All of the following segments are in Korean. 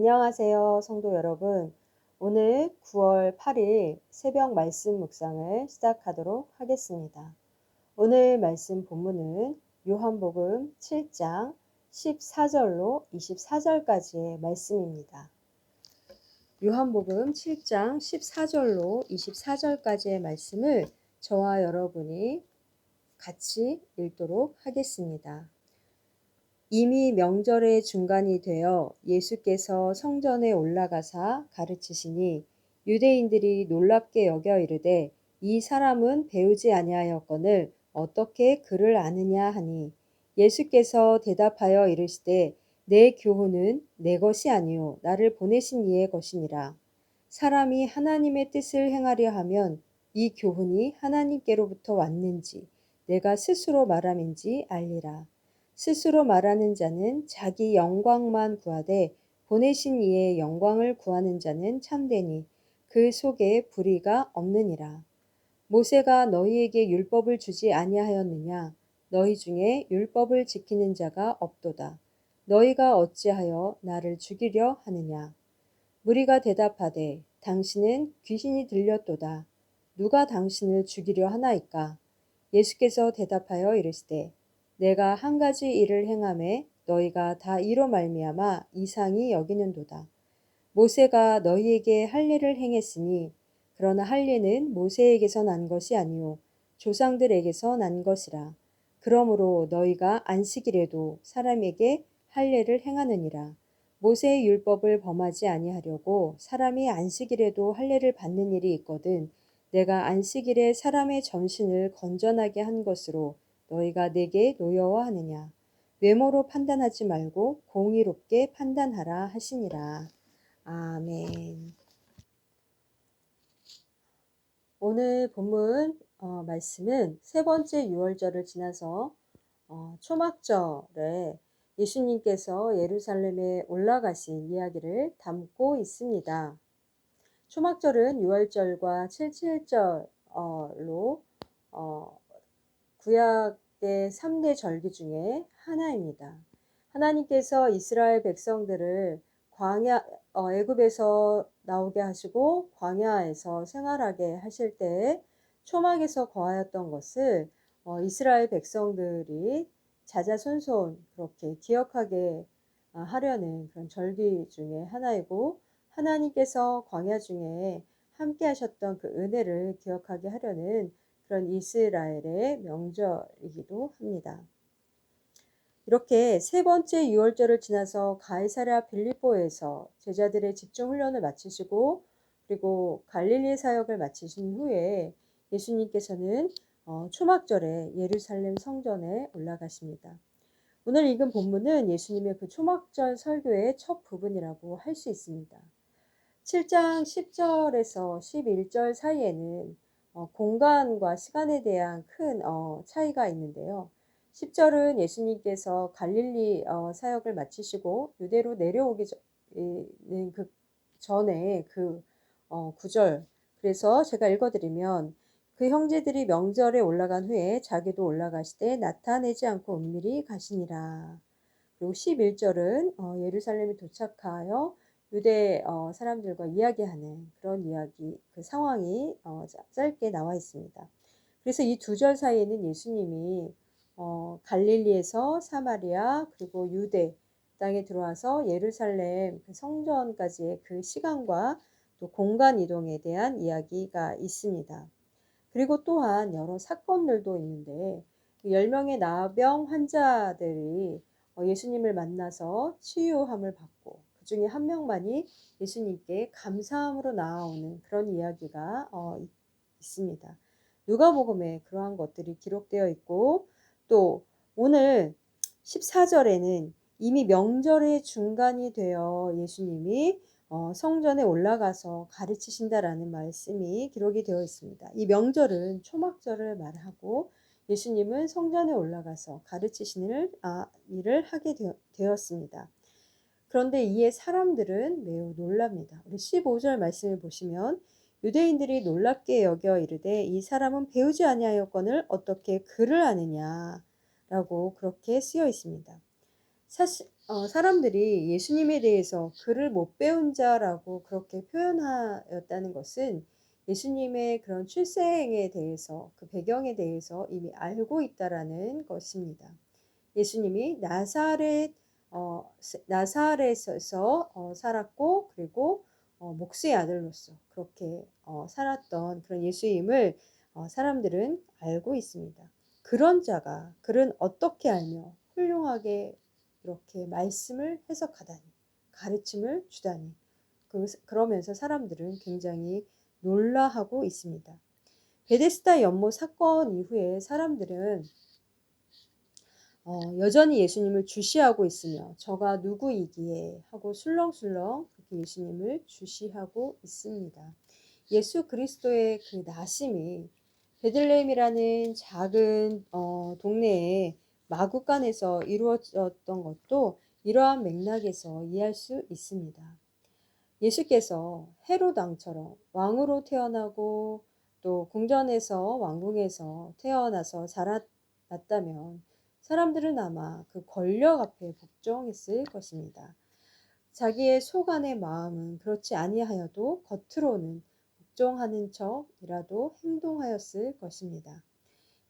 안녕하세요, 성도 여러분. 오늘 9월 8일 새벽 말씀 묵상을 시작하도록 하겠습니다. 오늘 말씀 본문은 요한복음 7장 14절로 24절까지의 말씀입니다. 요한복음 7장 14절로 24절까지의 말씀을 저와 여러분이 같이 읽도록 하겠습니다. 이미 명절의 중간이 되어 예수께서 성전에 올라가사 가르치시니 유대인들이 놀랍게 여겨 이르되 이 사람은 배우지 아니하였거늘 어떻게 그를 아느냐 하니 예수께서 대답하여 이르시되 내 교훈은 내 것이 아니요 나를 보내신 이의 것이니라. 사람이 하나님의 뜻을 행하려 하면 이 교훈이 하나님께로부터 왔는지 내가 스스로 말함인지 알리라. 스스로 말하는 자는 자기 영광만 구하되 보내신 이의 영광을 구하는 자는 참되니 그 속에 불의가 없느니라. 모세가 너희에게 율법을 주지 아니하였느냐? 너희 중에 율법을 지키는 자가 없도다. 너희가 어찌하여 나를 죽이려 하느냐? 무리가 대답하되 당신은 귀신이 들렸도다. 누가 당신을 죽이려 하나이까? 예수께서 대답하여 이르시되 내가 한 가지 일을 행하매 너희가 다 이로 말미암아 이상히 여기는도다. 모세가 너희에게 할례를 행했으니 그러나 할례는 모세에게서 난 것이 아니요 조상들에게서 난 것이라. 그러므로 너희가 안식일에도 사람에게 할례를 행하느니라. 모세의 율법을 범하지 아니하려고 사람이 안식일에도 할례를 받는 일이 있거든 내가 안식일에 사람의 전신을 건전하게 한 것으로 너희가 내게 노여워하느냐. 외모로 판단하지 말고 공의롭게 판단하라 하시니라. 아멘. 오늘 본문 말씀은 세 번째 유월절을 지나서 초막절에 예수님께서 예루살렘에 올라가신 이야기를 담고 있습니다. 초막절은 유월절과 칠칠절로 구약의 3대 절기 중에 하나입니다. 하나님께서 이스라엘 백성들을 애굽에서 나오게 하시고 광야에서 생활하게 하실 때 초막에서 거하였던 것을 이스라엘 백성들이 자자손손 그렇게 기억하게 하려는 그런 절기 중에 하나이고 하나님께서 광야 중에 함께 하셨던 그 은혜를 기억하게 하려는 그런 이스라엘의 명절이기도 합니다. 이렇게 세 번째 유월절을 지나서 가이사랴 빌립보에서 제자들의 집중 훈련을 마치시고 그리고 갈릴리 사역을 마치신 후에 예수님께서는 초막절에 예루살렘 성전에 올라가십니다. 오늘 읽은 본문은 예수님의 그 초막절 설교의 첫 부분이라고 할 수 있습니다. 7장 10절에서 11절 사이에는 공간과 시간에 대한 큰 차이가 있는데요. 10절은 예수님께서 갈릴리 사역을 마치시고 유대로 내려오기 전에 그 구절. 그래서 제가 읽어드리면 그 형제들이 명절에 올라간 후에 자기도 올라가시되 나타내지 않고 은밀히 가시니라. 그리고 11절은 예루살렘에 도착하여 유대 사람들과 이야기하는 그런 이야기, 그 상황이 짧게 나와 있습니다. 그래서 이 두 절 사이에는 예수님이 갈릴리에서 사마리아 그리고 유대 땅에 들어와서 예루살렘 그 성전까지의 그 시간과 또 공간 이동에 대한 이야기가 있습니다. 그리고 또한 여러 사건들도 있는데 10명의 나병 환자들이 예수님을 만나서 치유함을 받고 그 중에 한 명만이 예수님께 감사함으로 나아오는 그런 이야기가 있습니다. 누가복음에 그러한 것들이 기록되어 있고 또 오늘 14절에는 이미 명절의 중간이 되어 예수님이 성전에 올라가서 가르치신다라는 말씀이 기록이 되어 있습니다. 이 명절은 초막절을 말하고 예수님은 성전에 올라가서 가르치시는 일을 하게 되었습니다. 그런데 이에 사람들은 매우 놀랍니다. 우리 15절 말씀을 보시면 유대인들이 놀랍게 여겨 이르되 이 사람은 배우지 아니하였거늘 어떻게 그를 아느냐 라고 그렇게 쓰여 있습니다. 사실 사람들이 예수님에 대해서 그를 못 배운 자라고 그렇게 표현하였다는 것은 예수님의 그런 출생에 대해서 그 배경에 대해서 이미 알고 있다라는 것입니다. 예수님이 나사렛에서 살았고 그리고 목수의 아들로서 그렇게 살았던 그런 예수임을 사람들은 알고 있습니다. 그런 자가 그는 어떻게 알며 훌륭하게 이렇게 말씀을 해석하다니 가르침을 주다니 그러면서 사람들은 굉장히 놀라하고 있습니다. 베데스다 연못 사건 이후에 사람들은 여전히 예수님을 주시하고 있으며 저가 누구이기에 하고 술렁술렁 그렇게 예수님을 주시하고 있습니다. 예수 그리스도의 그 나심이 베들레헴이라는 작은 동네에 마구간에서 이루어졌던 것도 이러한 맥락에서 이해할 수 있습니다. 예수께서 헤롯 왕처럼 왕으로 태어나고 또 궁전에서 왕궁에서 태어나서 자라났다면 사람들은 아마 그 권력 앞에 복종했을 것입니다. 자기의 속 안의 마음은 그렇지 아니하여도 겉으로는 복종하는 척이라도 행동하였을 것입니다.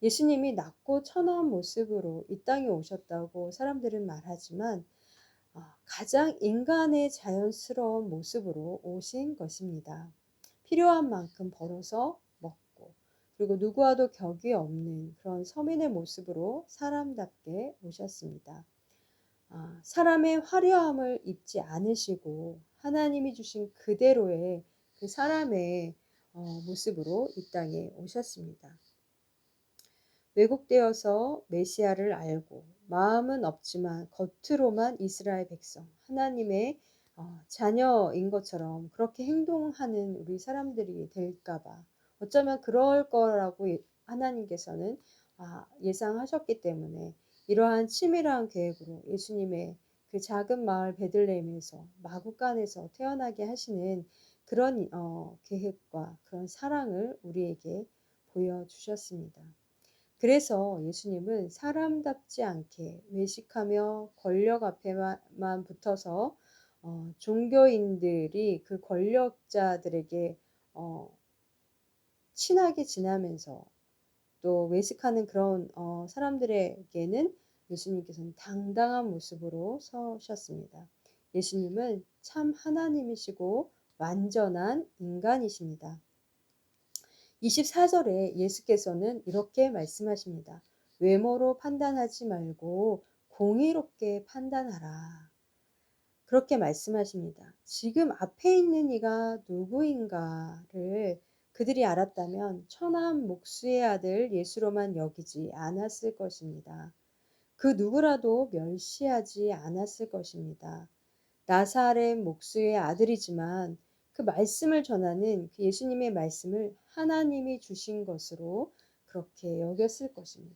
예수님이 낮고 천한 모습으로 이 땅에 오셨다고 사람들은 말하지만 가장 인간의 자연스러운 모습으로 오신 것입니다. 필요한 만큼 벌어서 먹고 그리고 누구와도 격이 없는 그런 서민의 모습으로 사람답게 오셨습니다. 사람의 화려함을 입지 않으시고 하나님이 주신 그대로의 그 사람의 모습으로 이 땅에 오셨습니다. 왜곡되어서 메시아를 알고 마음은 없지만 겉으로만 이스라엘 백성, 하나님의 자녀인 것처럼 그렇게 행동하는 우리 사람들이 될까봐 어쩌면 그럴 거라고 하나님께서는 예상하셨기 때문에 이러한 치밀한 계획으로 예수님의 그 작은 마을 베들레헴에서 마구간에서 태어나게 하시는 그런 계획과 그런 사랑을 우리에게 보여주셨습니다. 그래서 예수님은 사람답지 않게 외식하며 권력 앞에만 붙어서 종교인들이 그 권력자들에게 친하게 지나면서 또 외식하는 그런 사람들에게는 예수님께서는 당당한 모습으로 서셨습니다. 예수님은 참 하나님이시고 완전한 인간이십니다. 24절에 예수께서는 이렇게 말씀하십니다. 외모로 판단하지 말고 공의롭게 판단하라. 그렇게 말씀하십니다. 지금 앞에 있는 이가 누구인가를 그들이 알았다면 천한 목수의 아들 예수로만 여기지 않았을 것입니다. 그 누구라도 멸시하지 않았을 것입니다. 나사렛 목수의 아들이지만 그 말씀을 전하는 그 예수님의 말씀을 하나님이 주신 것으로 그렇게 여겼을 것입니다.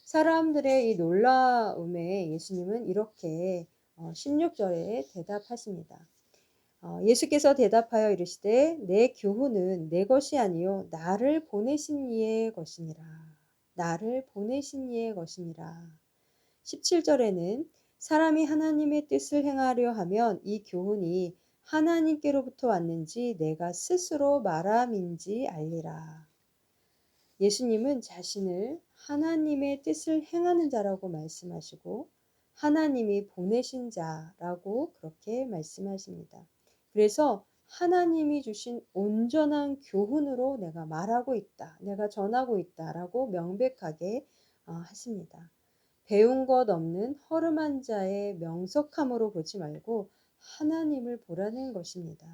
사람들의 이 놀라움에 예수님은 이렇게 16절에 대답하십니다. 예수께서 대답하여 이르시되 내 교훈은 내 것이 아니요 나를 보내신 이의 것이니라. 나를 보내신 이의 것이니라. 17절에는 사람이 하나님의 뜻을 행하려 하면 이 교훈이 하나님께로부터 왔는지 내가 스스로 말함인지 알리라. 예수님은 자신을 하나님의 뜻을 행하는 자라고 말씀하시고 하나님이 보내신 자라고 그렇게 말씀하십니다. 그래서 하나님이 주신 온전한 교훈으로 내가 말하고 있다. 내가 전하고 있다라고 명백하게 하십니다. 배운 것 없는 허름한 자의 명석함으로 보지 말고 하나님을 보라는 것입니다.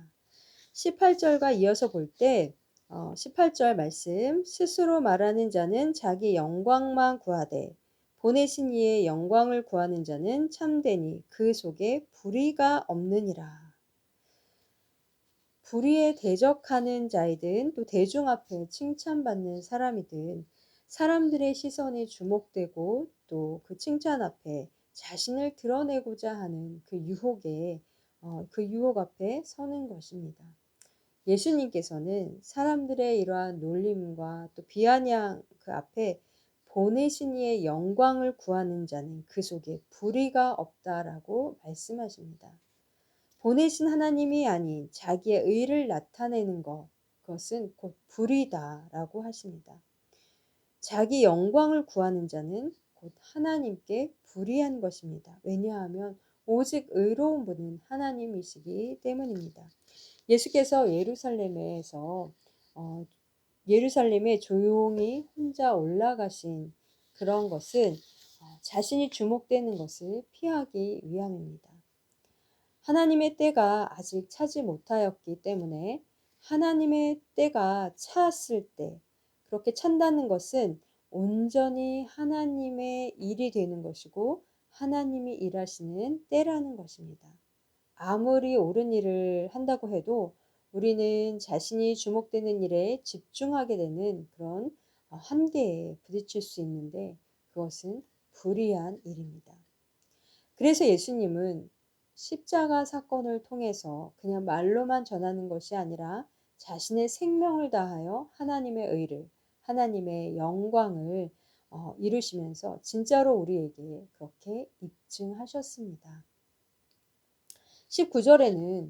18절과 이어서 볼 때 18절 말씀 스스로 말하는 자는 자기 영광만 구하되 보내신 이의 영광을 구하는 자는 참되니 그 속에 불의가 없느니라. 불의에 대적하는 자이든 또 대중 앞에 칭찬받는 사람이든 사람들의 시선이 주목되고 또 그 칭찬 앞에 자신을 드러내고자 하는 그 유혹 앞에 서는 것입니다. 예수님께서는 사람들의 이러한 놀림과 또 비아냥 그 앞에 보내신 이의 영광을 구하는 자는 그 속에 불의가 없다라고 말씀하십니다. 보내신 하나님이 아닌 자기의 의를 나타내는 것, 그것은 곧 불의다라고 하십니다. 자기 영광을 구하는 자는 곧 하나님께 불의한 것입니다. 왜냐하면 오직 의로운 분은 하나님이시기 때문입니다. 예수께서 예루살렘에 조용히 혼자 올라가신 그런 것은 자신이 주목되는 것을 피하기 위함입니다. 하나님의 때가 아직 차지 못하였기 때문에 하나님의 때가 차았을 때, 그렇게 찬다는 것은 온전히 하나님의 일이 되는 것이고 하나님이 일하시는 때라는 것입니다. 아무리 옳은 일을 한다고 해도 우리는 자신이 주목되는 일에 집중하게 되는 그런 한계에 부딪힐 수 있는데, 그것은 불의한 일입니다. 그래서 예수님은 십자가 사건을 통해서 그냥 말로만 전하는 것이 아니라 자신의 생명을 다하여 하나님의 의를, 하나님의 영광을 이루시면서 진짜로 우리에게 그렇게 입증하셨습니다. 19절에는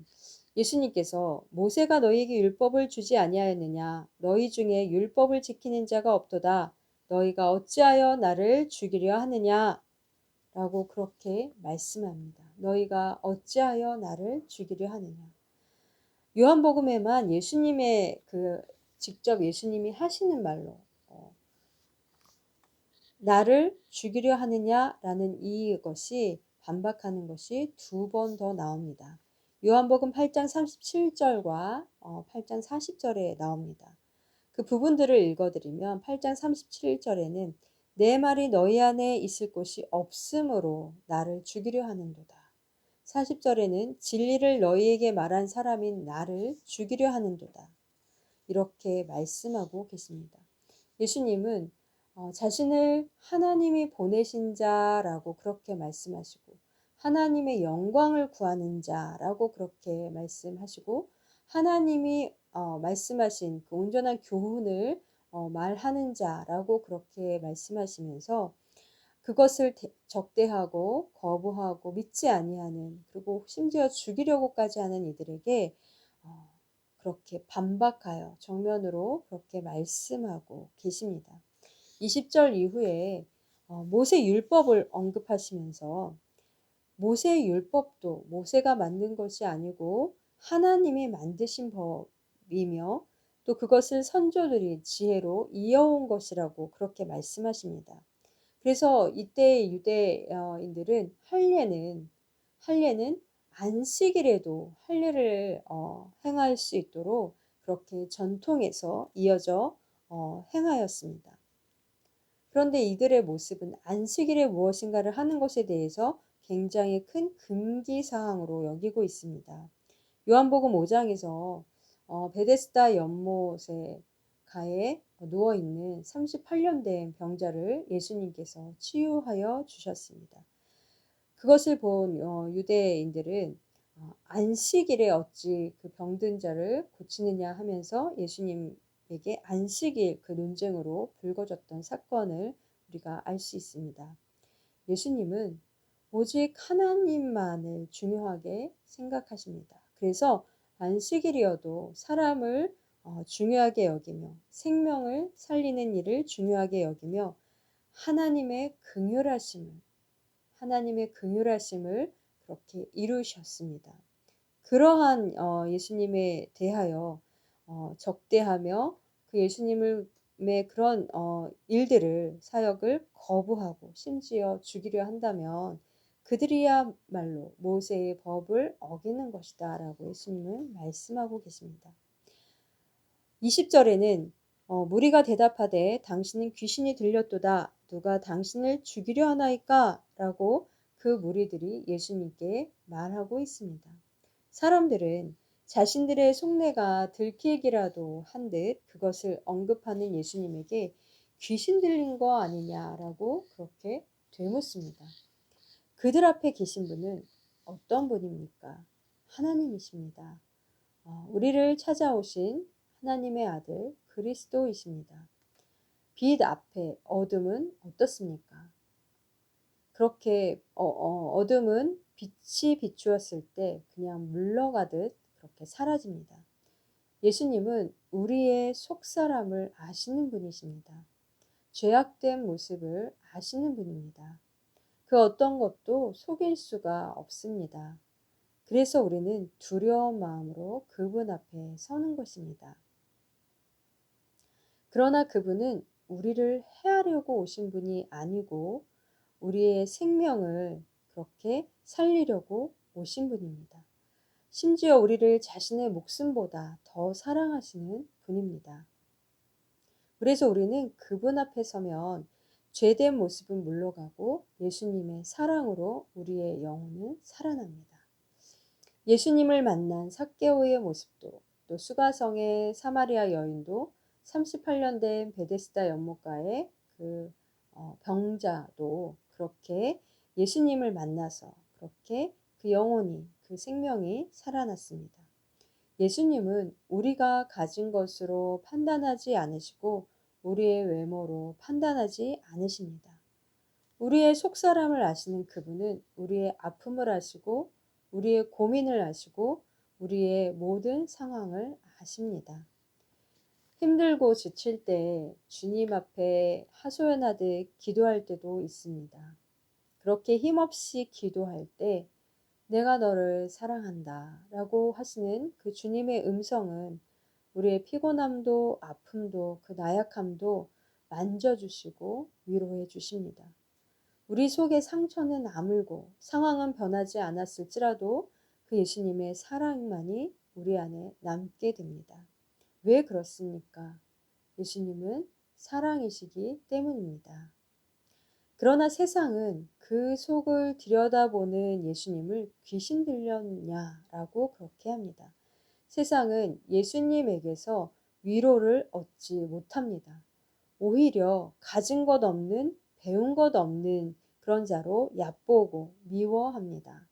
예수님께서 모세가 너희에게 율법을 주지 아니하였느냐? 너희 중에 율법을 지키는 자가 없도다. 너희가 어찌하여 나를 죽이려 하느냐? 라고 그렇게 말씀합니다. 너희가 어찌하여 나를 죽이려 하느냐? 요한복음에만 예수님의 직접 예수님이 하시는 말로 나를 죽이려 하느냐라는 이것이 반박하는 것이 2번 더 나옵니다. 요한복음 8장 37절과 8장 40절에 나옵니다. 그 부분들을 읽어드리면 8장 37절에는 내 말이 너희 안에 있을 곳이 없으므로 나를 죽이려 하는도다. 40절에는 진리를 너희에게 말한 사람인 나를 죽이려 하는도다. 이렇게 말씀하고 계십니다. 예수님은 자신을 하나님이 보내신 자라고 그렇게 말씀하시고 하나님의 영광을 구하는 자라고 그렇게 말씀하시고 하나님이 말씀하신 그 온전한 교훈을 말하는 자라고 그렇게 말씀하시면서 그것을 적대하고 거부하고 믿지 아니하는, 그리고 심지어 죽이려고까지 하는 이들에게 그렇게 반박하여 정면으로 그렇게 말씀하고 계십니다. 20절 이후에 모세 율법을 언급하시면서 모세의 율법도 모세가 만든 것이 아니고 하나님이 만드신 법이며 또 그것을 선조들이 지혜로 이어온 것이라고 그렇게 말씀하십니다. 그래서 이때 유대인들은 할례는 안식일에도 할례를 행할 수 있도록 그렇게 전통에서 이어져 행하였습니다. 그런데 이들의 모습은 안식일에 무엇인가를 하는 것에 대해서 굉장히 큰 금기 사항으로 여기고 있습니다. 요한복음 5장에서 베데스다 연못에 가에 누워 있는 38년 된 병자를 예수님께서 치유하여 주셨습니다. 그것을 본 유대인들은 안식일에 어찌 그 병든 자를 고치느냐 하면서 예수님에게 안식일 그 논쟁으로 불거졌던 사건을 우리가 알 수 있습니다. 예수님은 오직 하나님만을 중요하게 생각하십니다. 그래서 안식일이어도 사람을 중요하게 여기며 생명을 살리는 일을 중요하게 여기며 하나님의 긍휼하심을 그렇게 이루셨습니다. 그러한 예수님에 대하여 적대하며 그 예수님의 그런 일들을 사역을 거부하고 심지어 죽이려 한다면 그들이야말로 모세의 법을 어기는 것이다 라고 예수님은 말씀하고 계십니다. 20절에는 무리가 대답하되 당신은 귀신이 들렸도다. 누가 당신을 죽이려 하나이까? 라고 그 무리들이 예수님께 말하고 있습니다. 사람들은 자신들의 속내가 들키기라도 한 듯 그것을 언급하는 예수님에게 귀신 들린 거 아니냐라고 그렇게 되묻습니다. 그들 앞에 계신 분은 어떤 분입니까? 하나님이십니다. 우리를 찾아오신 하나님의 아들 그리스도이십니다. 빛 앞에 어둠은 어떻습니까? 그렇게 어둠은 빛이 비추었을 때 그냥 물러가듯 그렇게 사라집니다. 예수님은 우리의 속사람을 아시는 분이십니다. 죄악된 모습을 아시는 분입니다. 그 어떤 것도 속일 수가 없습니다. 그래서 우리는 두려운 마음으로 그분 앞에 서는 것입니다. 그러나 그분은 우리를 해하려고 오신 분이 아니고 우리의 생명을 그렇게 살리려고 오신 분입니다. 심지어 우리를 자신의 목숨보다 더 사랑하시는 분입니다. 그래서 우리는 그분 앞에 서면 죄된 모습은 물러가고 예수님의 사랑으로 우리의 영혼은 살아납니다. 예수님을 만난 삭개오의 모습도, 또 수가성의 사마리아 여인도, 38년 된 베데스다 연못가의 그 병자도 그렇게 예수님을 만나서 그렇게 그 영혼이, 그 생명이 살아났습니다. 예수님은 우리가 가진 것으로 판단하지 않으시고 우리의 외모로 판단하지 않으십니다. 우리의 속사람을 아시는 그분은 우리의 아픔을 아시고 우리의 고민을 아시고 우리의 모든 상황을 아십니다. 힘들고 지칠 때 주님 앞에 하소연하듯 기도할 때도 있습니다. 그렇게 힘없이 기도할 때 내가 너를 사랑한다 라고 하시는 그 주님의 음성은 우리의 피곤함도 아픔도 그 나약함도 만져주시고 위로해 주십니다. 우리 속의 상처는 아물고 상황은 변하지 않았을지라도 그 예수님의 사랑만이 우리 안에 남게 됩니다. 왜 그렇습니까? 예수님은 사랑이시기 때문입니다. 그러나 세상은 그 속을 들여다보는 예수님을 귀신 들렸냐라고 그렇게 합니다. 세상은 예수님에게서 위로를 얻지 못합니다. 오히려 가진 것 없는, 배운 것 없는 그런 자로 얕보고 미워합니다.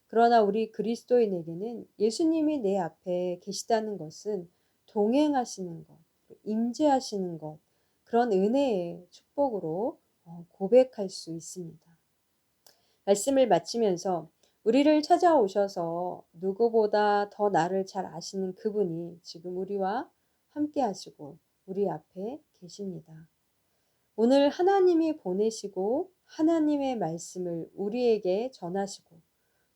그러나 우리 그리스도인에게는 예수님이 내 앞에 계시다는 것은 동행하시는 것, 임재하시는 것, 그런 은혜의 축복으로 고백할 수 있습니다. 말씀을 마치면서 우리를 찾아오셔서 누구보다 더 나를 잘 아시는 그분이 지금 우리와 함께 하시고 우리 앞에 계십니다. 오늘 하나님이 보내시고 하나님의 말씀을 우리에게 전하시고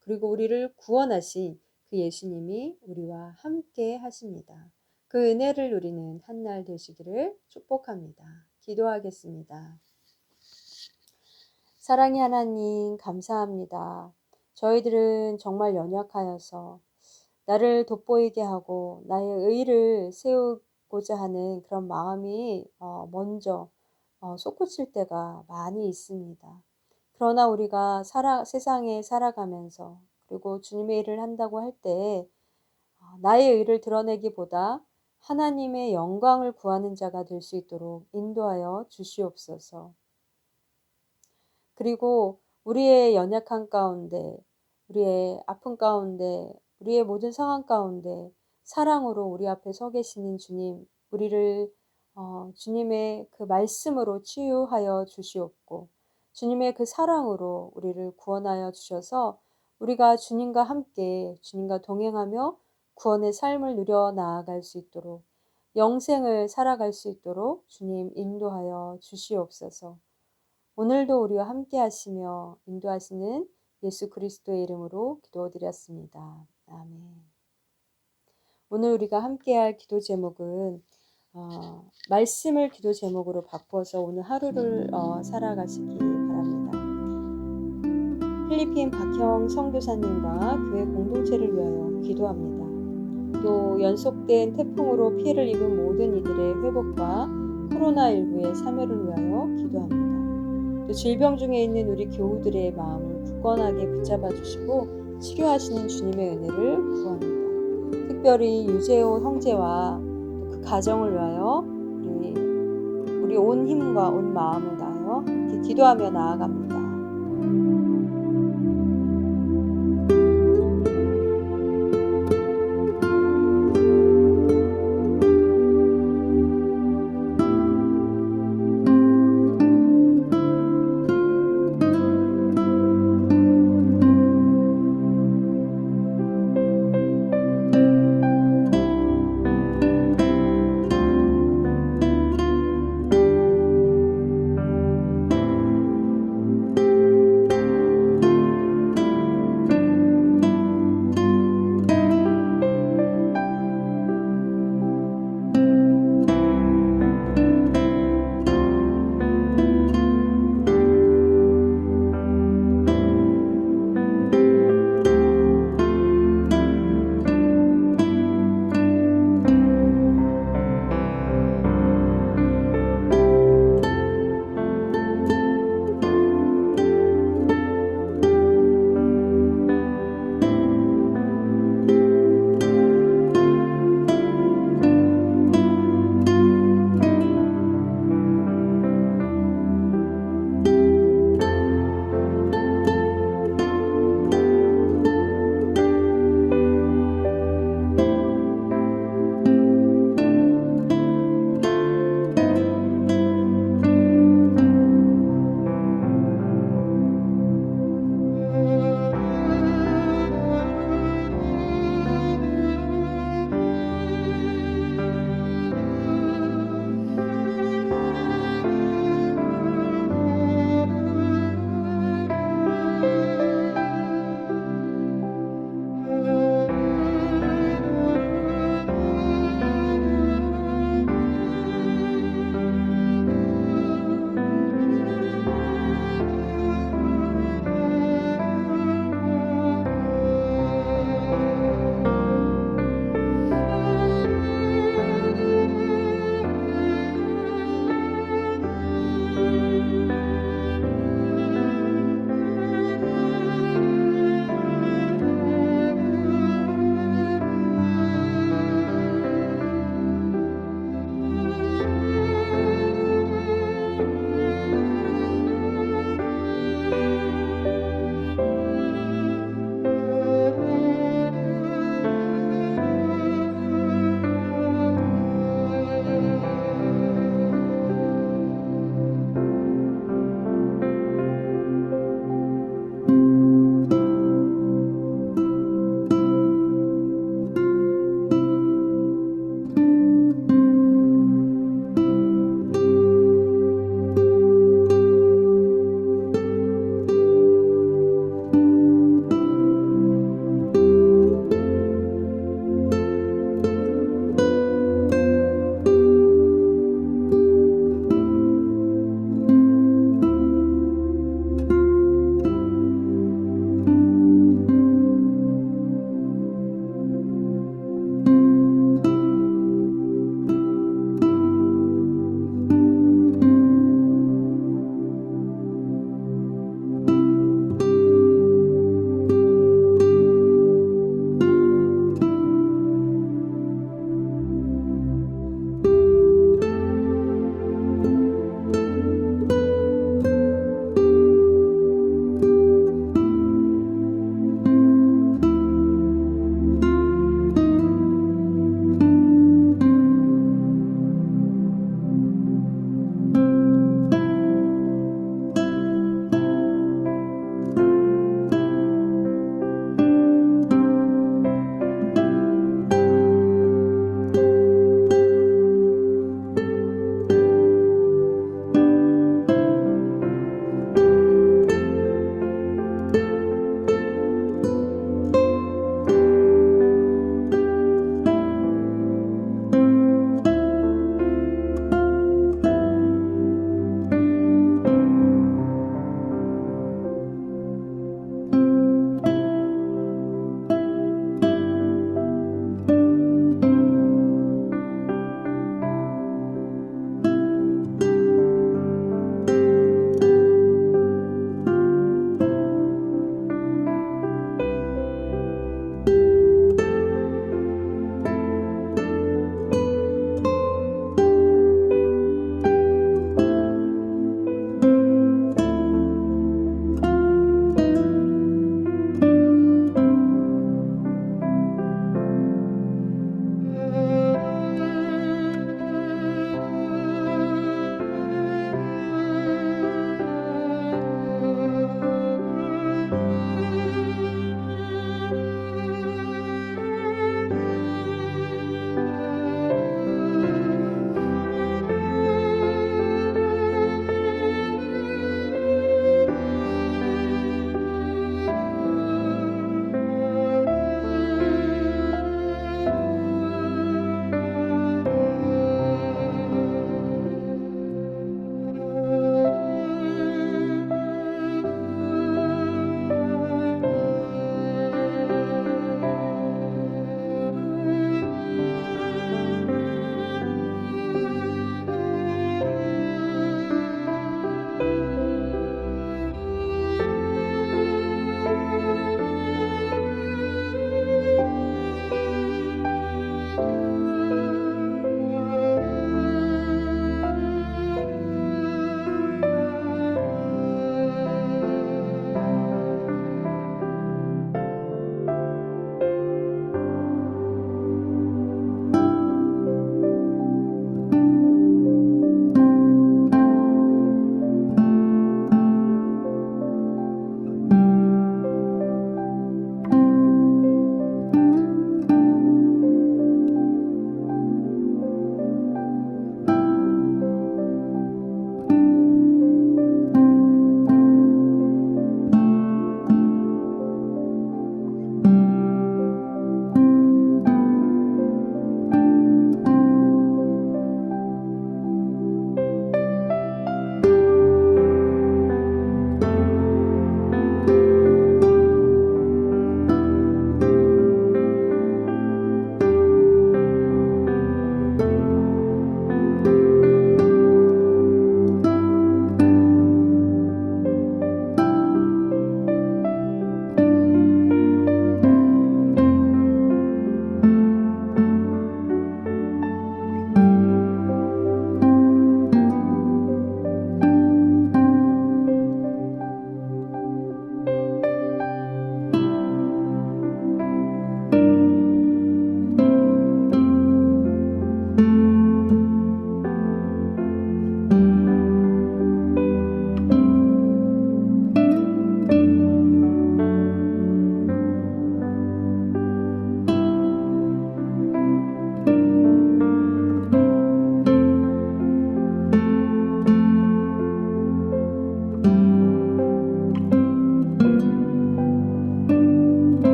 그리고 우리를 구원하신 그 예수님이 우리와 함께 하십니다. 그 은혜를 누리는 한날 되시기를 축복합니다. 기도하겠습니다. 사랑의 하나님 감사합니다. 저희들은 정말 연약하여서 나를 돋보이게 하고 나의 의를 세우고자 하는 그런 마음이 먼저 솟구칠 때가 많이 있습니다. 그러나 우리가 세상에 살아가면서 그리고 주님의 일을 한다고 할 때 나의 의를 드러내기보다 하나님의 영광을 구하는 자가 될 수 있도록 인도하여 주시옵소서. 그리고 우리의 연약한 가운데, 우리의 아픔 가운데, 우리의 모든 상황 가운데 사랑으로 우리 앞에 서 계시는 주님, 우리를 주님의 그 말씀으로 치유하여 주시옵고 주님의 그 사랑으로 우리를 구원하여 주셔서 우리가 주님과 함께 주님과 동행하며 구원의 삶을 누려 나아갈 수 있도록 영생을 살아갈 수 있도록 주님 인도하여 주시옵소서. 오늘도 우리와 함께 하시며 인도하시는 예수 그리스도의 이름으로 기도드렸습니다. 아멘. 오늘 우리가 함께할 기도 제목은 말씀을 기도 제목으로 바꿔서 오늘 하루를 살아가시기 바랍니다. 필리핀 박형 선교사님과 교회 공동체를 위하여 기도합니다. 또 연속된 태풍으로 피해를 입은 모든 이들의 회복과 코로나19의 사멸을 위하여 기도합니다. 또 질병 중에 있는 우리 교우들의 마음을 굳건하게 붙잡아 주시고 치료하시는 주님의 은혜를 구합니다. 특별히 유재호 형제와 그 가정을 위하여 우리 온 힘과 온 마음을 다하여 기도하며 나아갑니다.